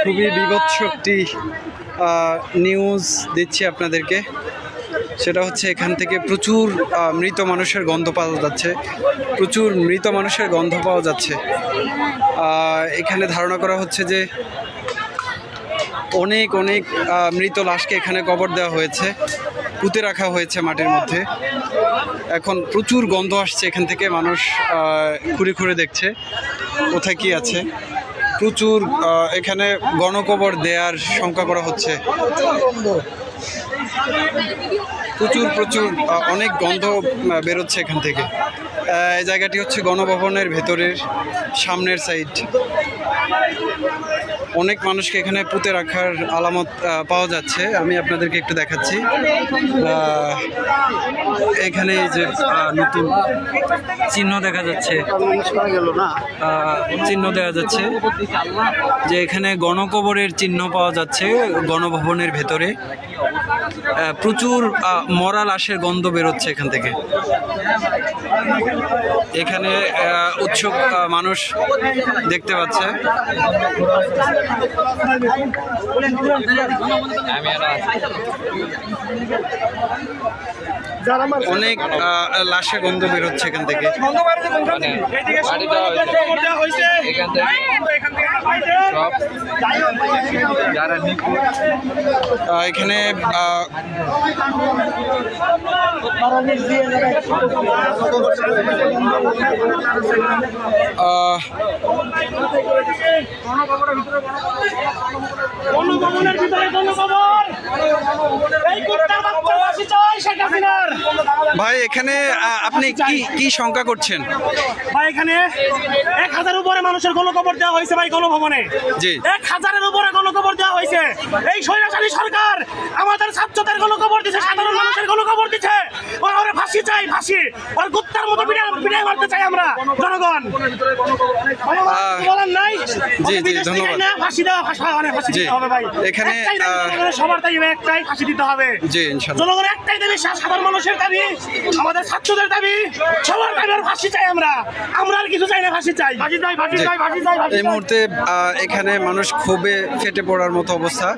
খুবই বীভৎস একটি নিউজ দিচ্ছি আপনাদেরকে। সেটা হচ্ছে এখান থেকে প্রচুর মৃত মানুষের গন্ধ পাওয়া যাচ্ছে, প্রচুর মৃত মানুষের গন্ধ পাওয়া যাচ্ছে। এখানে ধারণা করা হচ্ছে যে অনেক অনেক মৃত লাশকে এখানে কবর দেওয়া হয়েছে, পুঁতে রাখা হয়েছে মাটির মধ্যে। এখন প্রচুর গন্ধ আসছে এখান থেকে, মানুষ ঘুরে ঘুরে দেখছে কোথায় কি আছে। প্রচুর এখানে গণকবর দেওয়ার শঙ্কা করা হচ্ছে। প্রচুর প্রচুর অনেক গন্ধ বেরোচ্ছে এখান থেকে। এই জায়গাটি হচ্ছে গণভবনের ভেতরের সামনের সাইড। অনেক মানুষকে এখানে পুঁতে রাখার আলামত পাওয়া যাচ্ছে। আমি আপনাদেরকে একটু দেখাচ্ছি। এখানে এই যে নতুন চিহ্ন দেখা যাচ্ছে, চিহ্ন দেখা যাচ্ছে যে এখানে গণকবরের চিহ্ন পাওয়া যাচ্ছে গণভবনের ভেতরে। প্রচুর মরা লাশের গন্ধ বেরোচ্ছে এখান থেকে। এখানে উৎসুক মানুষ দেখতে পাচ্ছে। অনেক লাশের গন্ধ বেরোচ্ছে এখান থেকে। এখানে ভাই এখানে আপনি কি শঙ্কা করছেন? ভাই এখানে 1000 উপরে মানুষের গণকবর দেওয়া হয়েছে ভাই গণভবনে। জি, 1000-এর উপরে গণকবর দেওয়া হয়েছে। এই স্বৈরাচারী সরকার আমাদের ছাত্রদের গণকবর দিচ্ছে, সাধারণ মানুষের গণকবর দিচ্ছে। ওরা ফাঁসি চাই, ফাঁসি। আর কুত্তার মতো বিদায় মারতে চাই আমরা জনগণ। বলার নাই। জি জি, ধন্যবাদ। ফাঁসি দেওয়া, ফাঁসি দিতে হবে ভাই। এখানে সবার দাবি একটাই, ফাঁসি দিতে হবে। জি, ইনশাআল্লাহ। জনগণের একটাই দাবি, সাধারণ মানুষের দাবি, আমাদের ছাত্রদের দাবি, সবার দাবি আর ফাঁসি চাই। আমরা আর কিছু চাই না, ফাঁসি চাই, ফাঁসি চাই, ফাঁসি চাই, ফাঁসি চাই। এই মুহূর্তে এখানে মানুষ ক্ষোভে ফেটে পড়ার মতো অবস্থা।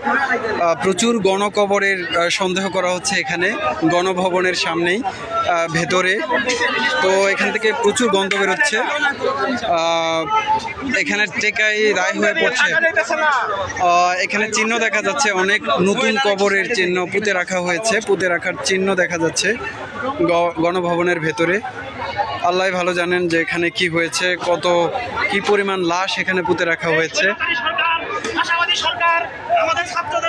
প্রচুর গণকবরের সন্দেহ করা হচ্ছে এখানে গণভবনের সামনেই ভেতরে। তো এখান থেকে প্রচুর গন্ধ বেরোচ্ছে। এখানে টেকাই রায় হয়ে পড়ছে। এখানে চিহ্ন দেখা যাচ্ছে, অনেক নতুন কবরের চিহ্ন পুঁতে রাখা হয়েছে, পুঁতে রাখার চিহ্ন দেখা যাচ্ছে গণভবনের ভেতরে। আল্লাহ ভালো জানেন যে এখানে কি হয়েছে, কি পরিমাণ লাশ এখানে পুঁতে রাখা হয়েছে। আশাবাদী সরকার আমাদের ছাত্রদের